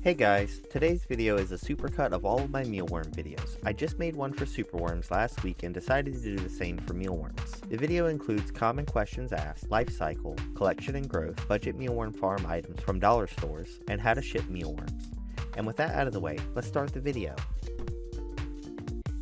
Hey guys, today's video is a supercut of all of my mealworm videos. I just made one for superworms last week and decided to do the same for mealworms. The video includes common questions asked, life cycle, collection and growth, budget mealworm farm items from dollar stores, and how to ship mealworms. And with that out of the way, let's start the video.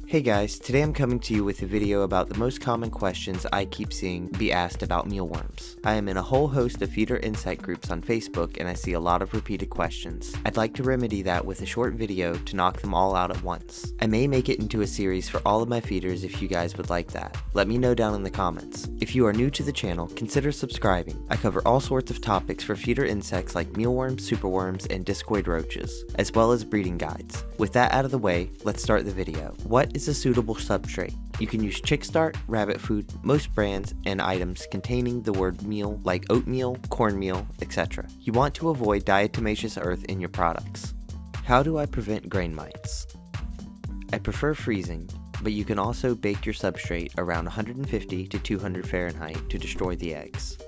Hey guys, today I'm coming to you with a video about the most common questions I keep seeing be asked about mealworms. I am in a whole host of feeder insect groups on Facebook and I see a lot of repeated questions. I'd like to remedy that with a short video to knock them all out at once. I may make it into a series for all of my feeders if you guys would like that. Let me know down in the comments. If you are new to the channel, consider subscribing. I cover all sorts of topics for feeder insects like mealworms, superworms, and discoid roaches, as well as breeding guides. With that out of the way, let's start the video. What is a suitable substrate? You can use chick start, rabbit food, most brands, and items containing the word meal like oatmeal, cornmeal, etc. You want to avoid diatomaceous earth in your products. How do I prevent grain mites? I prefer freezing, but you can also bake your substrate around 150 to 200 Fahrenheit to destroy the eggs.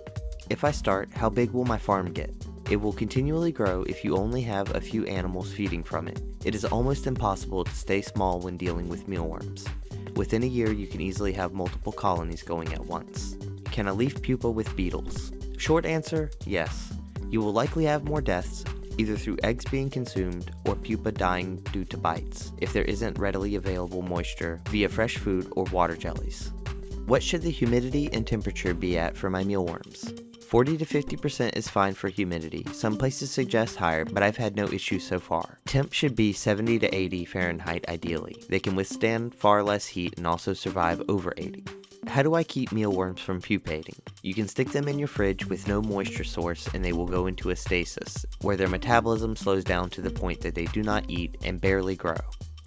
If I start, how big will my farm get? It will continually grow if you only have a few animals feeding from it. It is almost impossible to stay small when dealing with mealworms. Within a year, you can easily have multiple colonies going at once. Can I leave pupa with beetles? Short answer, yes. You will likely have more deaths, either through eggs being consumed or pupa dying due to bites, if there isn't readily available moisture via fresh food or water jellies. What should the humidity and temperature be at for my mealworms? 40 to 50% is fine for humidity. Some places suggest higher, but I've had no issues so far. Temp should be 70 to 80 Fahrenheit ideally. They can withstand far less heat and also survive over 80. How do I keep mealworms from pupating? You can stick them in your fridge with no moisture source and they will go into a stasis, where their metabolism slows down to the point that they do not eat and barely grow.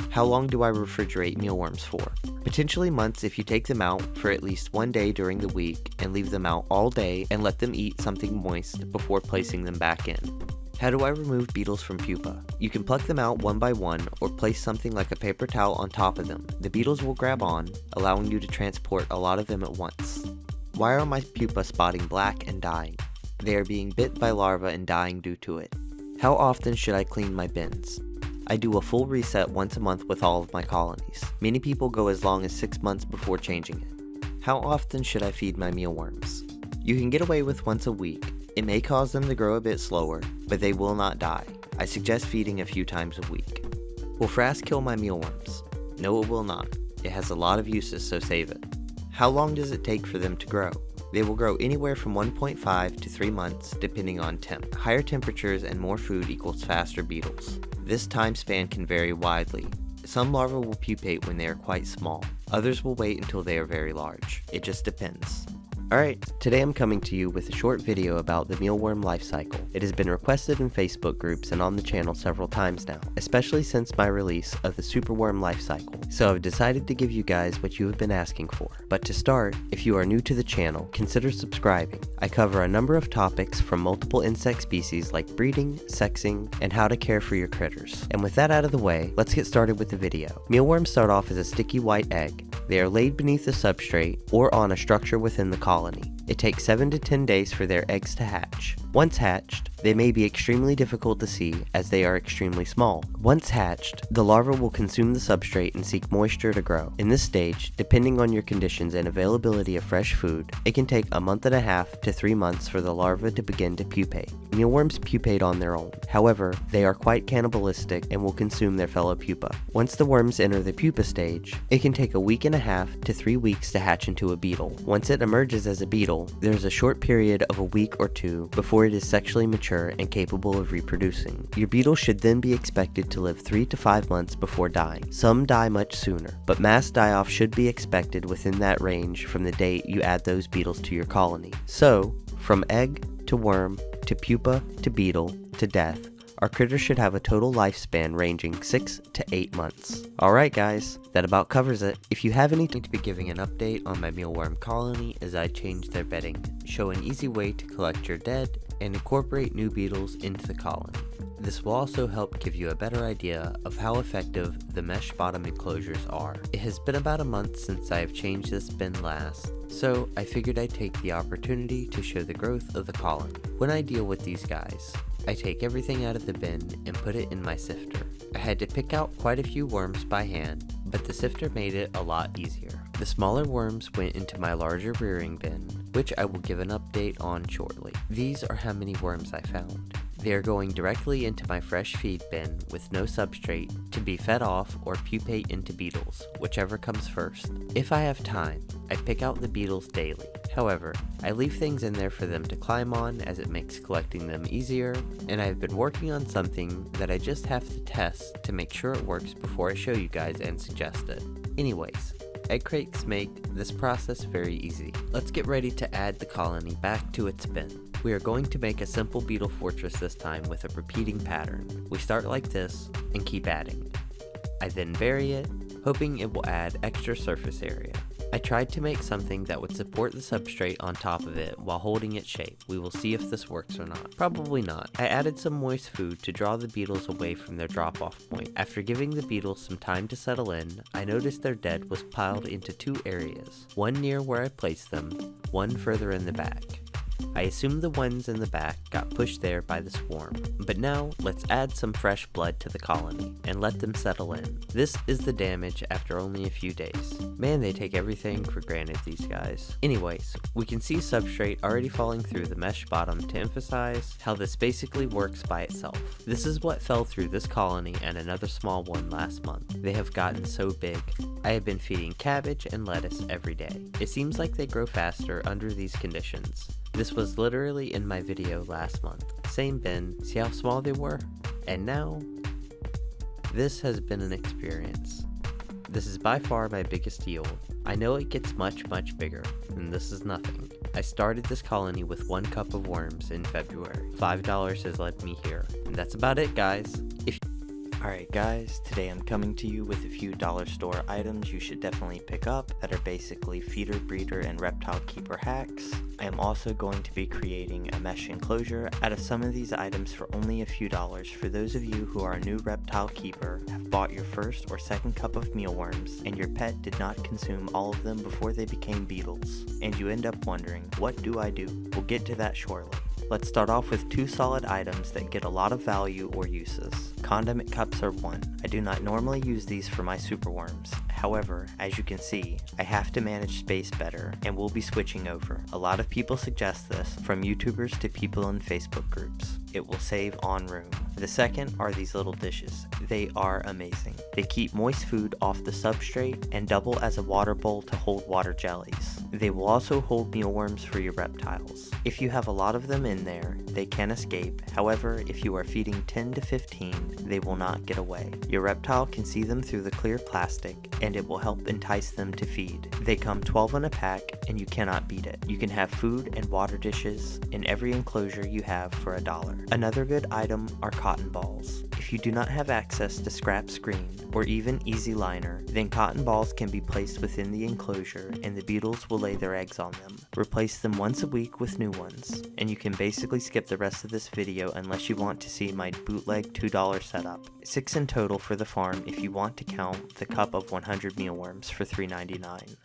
How long do I refrigerate mealworms for? Potentially months if you take them out for at least one day during the week and leave them out all day and let them eat something moist before placing them back in. How do I remove beetles from pupa? You can pluck them out one by one or place something like a paper towel on top of them. The beetles will grab on, allowing you to transport a lot of them at once. Why are my pupa spotting black and dying? They are being bit by larvae and dying due to it. How often should I clean my bins? I do a full reset once a month with all of my colonies. Many people go as long as 6 months before changing it. How often should I feed my mealworms? You can get away with once a week. It may cause them to grow a bit slower, but they will not die. I suggest feeding a few times a week. Will frass kill my mealworms? No, it will not. It has a lot of uses, so save it. How long does it take for them to grow? They will grow anywhere from 1.5 to 3 months depending on temp. Higher temperatures and more food equals faster beetles. This time span can vary widely. Some larvae will pupate when they are quite small. Others will wait until they are very large. It just depends. Alright, today I'm coming to you with a short video about the mealworm life cycle. It has been requested in Facebook groups and on the channel several times now, especially since my release of the superworm life cycle, so I've decided to give you guys what you have been asking for. But to start, if you are new to the channel, consider subscribing. I cover a number of topics from multiple insect species like breeding, sexing, and how to care for your critters. And with that out of the way, let's get started with the video. Mealworms start off as a sticky white egg. They are laid beneath the substrate or on a structure within the colony. It takes 7 to 10 days for their eggs to hatch. Once hatched, they may be extremely difficult to see as they are extremely small. Once hatched, the larva will consume the substrate and seek moisture to grow. In this stage, depending on your conditions and availability of fresh food, it can take a month and a half to 3 months for the larva to begin to pupate. Mealworms pupate on their own. However, they are quite cannibalistic and will consume their fellow pupa. Once the worms enter the pupa stage, it can take a week and a half to 3 weeks to hatch into a beetle. Once it emerges as a beetle, there is a short period of a week or two before it is sexually mature and capable of reproducing. Your beetle should then be expected to live 3 to 5 months before dying. Some die much sooner, but mass die-off should be expected within that range from the date you add those beetles to your colony. So, from egg to worm to pupa to beetle to death, our critters should have a total lifespan ranging 6 to 8 months. Alright guys, that about covers it. If you have anything to be giving an update on my mealworm colony as I change their bedding, show an easy way to collect your dead, and incorporate new beetles into the colony. This will also help give you a better idea of how effective the mesh bottom enclosures are. It has been about a month since I have changed this bin last, so I figured I'd take the opportunity to show the growth of the colony. When I deal with these guys, I take everything out of the bin and put it in my sifter. I had to pick out quite a few worms by hand, but the sifter made it a lot easier. The smaller worms went into my larger rearing bin, which I will give an update on shortly. These are how many worms I found. They are going directly into my fresh feed bin with no substrate to be fed off or pupate into beetles, whichever comes first. If I have time, I pick out the beetles daily. However, I leave things in there for them to climb on as it makes collecting them easier, and I've been working on something that I just have to test to make sure it works before I show you guys and suggest it. Anyways, egg crates make this process very easy. Let's get ready to add the colony back to its bin. We are going to make a simple beetle fortress this time with a repeating pattern. We start like this and keep adding. I then bury it, hoping it will add extra surface area. I tried to make something that would support the substrate on top of it while holding its shape. We will see if this works or not. Probably not. I added some moist food to draw the beetles away from their drop-off point. After giving the beetles some time to settle in, I noticed their dead was piled into two areas, one near where I placed them, one further in the back. I assume the ones in the back got pushed there by the swarm. But now, let's add some fresh blood to the colony and let them settle in. This is the damage after only a few days. Man, they take everything for granted, these guys. Anyways, we can see substrate already falling through the mesh bottom to emphasize how this basically works by itself. This is what fell through this colony and another small one last month. They have gotten so big. I have been feeding cabbage and lettuce every day. It seems like they grow faster under these conditions. This was literally in my video last month. Same bin, see how small they were? And now, this has been an experience. This is by far my biggest yield. I know it gets much bigger, and this is nothing. I started this colony with 1 cup of worms in February. $5 has led me here, and that's about it, guys. Alright guys, today I'm coming to you with a few dollar store items you should definitely pick up that are basically feeder, breeder, and reptile keeper hacks. I am also going to be creating a mesh enclosure out of some of these items for only a few dollars for those of you who are a new reptile keeper, have bought your first or second cup of mealworms, and your pet did not consume all of them before they became beetles, and you end up wondering, what do I do? We'll get to that shortly. Let's start off with 2 solid items that get a lot of value or uses. Condiment cups are one. I do not normally use these for my superworms. However, as you can see, I have to manage space better and will be switching over. A lot of people suggest this, from YouTubers to people in Facebook groups. It will save on room. The second are these little dishes. They are amazing. They keep moist food off the substrate and double as a water bowl to hold water jellies. They will also hold mealworms for your reptiles. If you have a lot of them in there, they can escape. However, if you are feeding 10 to 15, they will not get away. Your reptile can see them through the clear plastic, and it will help entice them to feed. They come 12 in a pack, and you cannot beat it. You can have food and water dishes in every enclosure you have for $1. Another good item are cotton balls. If you do not have access to scrap screen or even easy liner, then cotton balls can be placed within the enclosure and the beetles will lay their eggs on them. Replace them once a week with new ones, and you can basically skip the rest of this video unless you want to see my bootleg $2 setup. 6 in total for the farm if you want to count the cup of 100 mealworms for $3.99.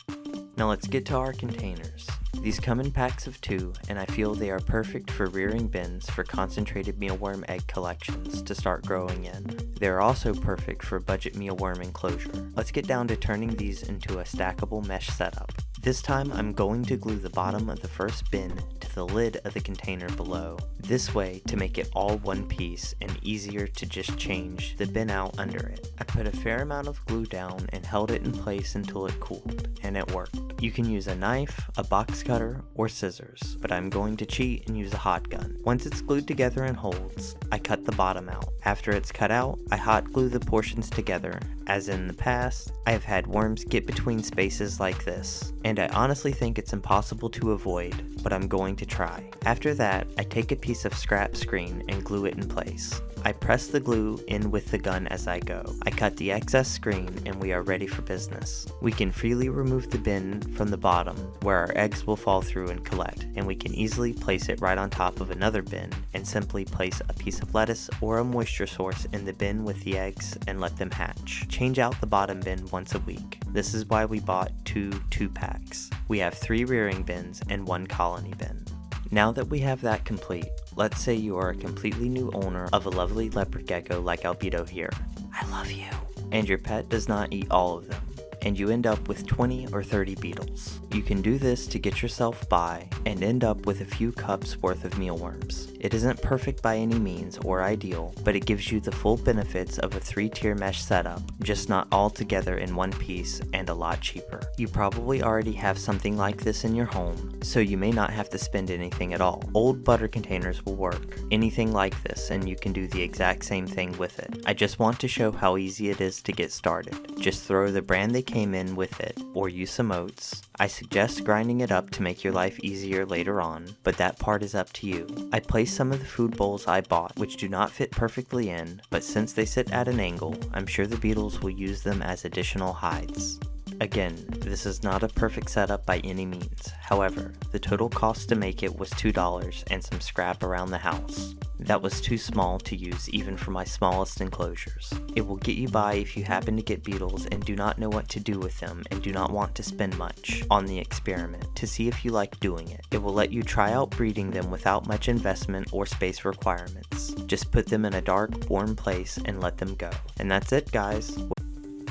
Now let's get to our containers. These come in packs of 2, and I feel they are perfect for rearing bins for concentrated mealworm egg collections to start growing in. They are also perfect for budget mealworm enclosure. Let's get down to turning these into a stackable mesh setup. This time I'm going to glue the bottom of the first bin to the lid of the container below. This way to make it all one piece and easier to just change the bin out under it. I put a fair amount of glue down and held it in place until it cooled, and it worked. You can use a knife, a box cutter, or scissors, but I'm going to cheat and use a hot gun. Once it's glued together and holds, I cut the bottom out. After it's cut out, I hot glue the portions together. As in the past, I have had worms get between spaces like this, and I honestly think it's impossible to avoid, but I'm going to try. After that, I take a piece of scrap screen and glue it in place. I press the glue in with the gun as I go. I cut the excess screen and we are ready for business. We can freely remove the bin from the bottom where our eggs will fall through and collect, and we can easily place it right on top of another bin and simply place a piece of lettuce or a moisture source in the bin with the eggs and let them hatch. Change out the bottom bin once a week. This is why we bought 2 2-packs. We have 3 rearing bins and 1 colony bin. Now that we have that complete, let's say you are a completely new owner of a lovely leopard gecko like Albedo here. I love you. And your pet does not eat all of them, and you end up with 20 or 30 beetles. You can do this to get yourself by and end up with a few cups worth of mealworms. It isn't perfect by any means or ideal, but it gives you the full benefits of a 3-tier mesh setup, just not all together in one piece and a lot cheaper. You probably already have something like this in your home, so you may not have to spend anything at all. Old butter containers will work. Anything like this, and you can do the exact same thing with it. I just want to show how easy it is to get started. Just throw the brand they came in with it, or use some oats. I suggest grinding it up to make your life easier later on, but that part is up to you. I placed some of the food bowls I bought, which do not fit perfectly in, but since they sit at an angle, I'm sure the beetles will use them as additional hides. Again, this is not a perfect setup by any means. However, the total cost to make it was $2 and some scrap around the house. That was too small to use even for my smallest enclosures. It will get you by if you happen to get beetles and do not know what to do with them and do not want to spend much on the experiment to see if you like doing it. It will let you try out breeding them without much investment or space requirements. Just put them in a dark, warm place and let them go. And that's it, guys.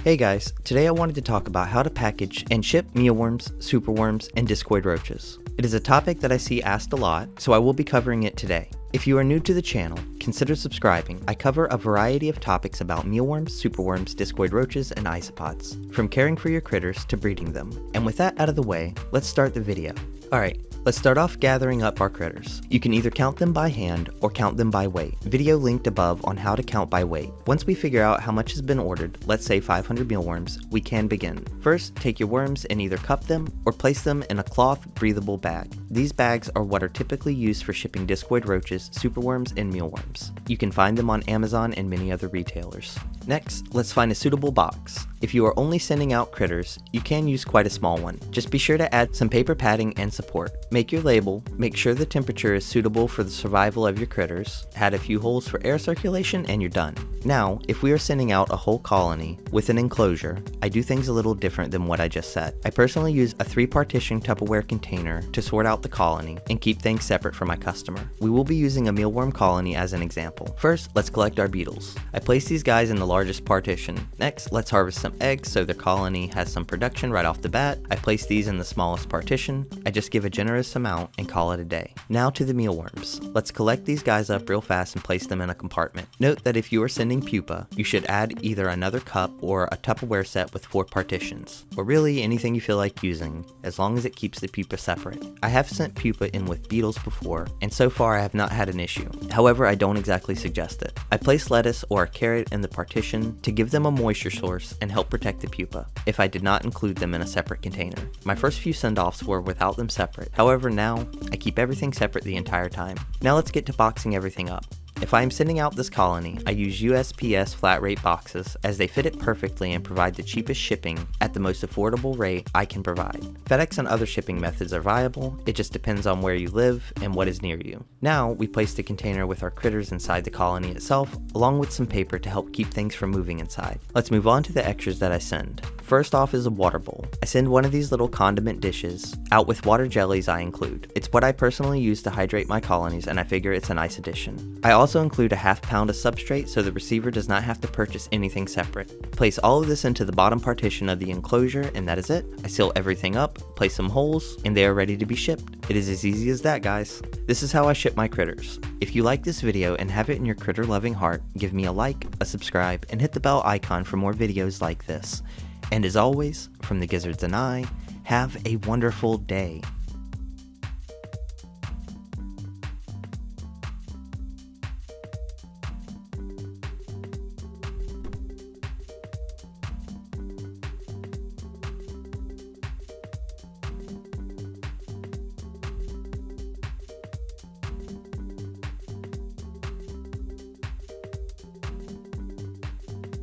Hey guys, today I wanted to talk about how to package and ship mealworms, superworms, and discoid roaches. It is a topic that I see asked a lot, so I will be covering it today. If you are new to the channel, consider subscribing. I cover a variety of topics about mealworms, superworms, discoid roaches, and isopods, from caring for your critters to breeding them. And with that out of the way, let's start the video. Alright, let's start off gathering up our critters. You can either count them by hand or count them by weight. Video linked above on how to count by weight. Once we figure out how much has been ordered, let's say 500 mealworms, we can begin. First, take your worms and either cup them or place them in a cloth breathable bag. These bags are what are typically used for shipping discoid roaches, superworms, and mealworms. You can find them on Amazon and many other retailers. Next, let's find a suitable box. If you are only sending out critters, you can use quite a small one. Just be sure to add some paper padding and support. Make your label, make sure the temperature is suitable for the survival of your critters, add a few holes for air circulation, and you're done. Now, if we are sending out a whole colony with an enclosure, I do things a little different than what I just said. I personally use a 3-partition Tupperware container to sort out the colony and keep things separate for my customer. We will be using a mealworm colony as an example. First, let's collect our beetles. I place these guys in the largest partition. Next, let's harvest some eggs so the colony has some production right off the bat. I place these in the smallest partition. I just give a generous amount and call it a day. Now to the mealworms. Let's collect these guys up real fast and place them in a compartment. Note that if you are sending pupa, you should add either another cup or a Tupperware set with 4 partitions, or really anything you feel like using, as long as it keeps the pupa separate. I have sent pupa in with beetles before, and so far I have not had an issue. However, I don't exactly suggest it. I place lettuce or a carrot in the partition to give them a moisture source and help protect the pupa, if I did not include them in a separate container. My first few send-offs were without them separate. However, now, I keep everything separate the entire time. Now let's get to boxing everything up. If I am sending out this colony, I use USPS flat rate boxes as they fit it perfectly and provide the cheapest shipping at the most affordable rate I can provide. FedEx and other shipping methods are viable, it just depends on where you live and what is near you. Now, we place the container with our critters inside the colony itself, along with some paper to help keep things from moving inside. Let's move on to the extras that I send. First off is a water bowl. I send one of these little condiment dishes out with water jellies I include. It's what I personally use to hydrate my colonies, and I figure it's a nice addition. I also include a ½ pound of substrate so the receiver does not have to purchase anything separate. Place all of this into the bottom partition of the enclosure, and that is it. I seal everything up, place some holes, and they are ready to be shipped. It is as easy as that, guys. This is how I ship my critters. If you like this video and have it in your critter loving heart, give me a like, a subscribe, and hit the bell icon for more videos like this. And as always, from the Gizzards and I, have a wonderful day.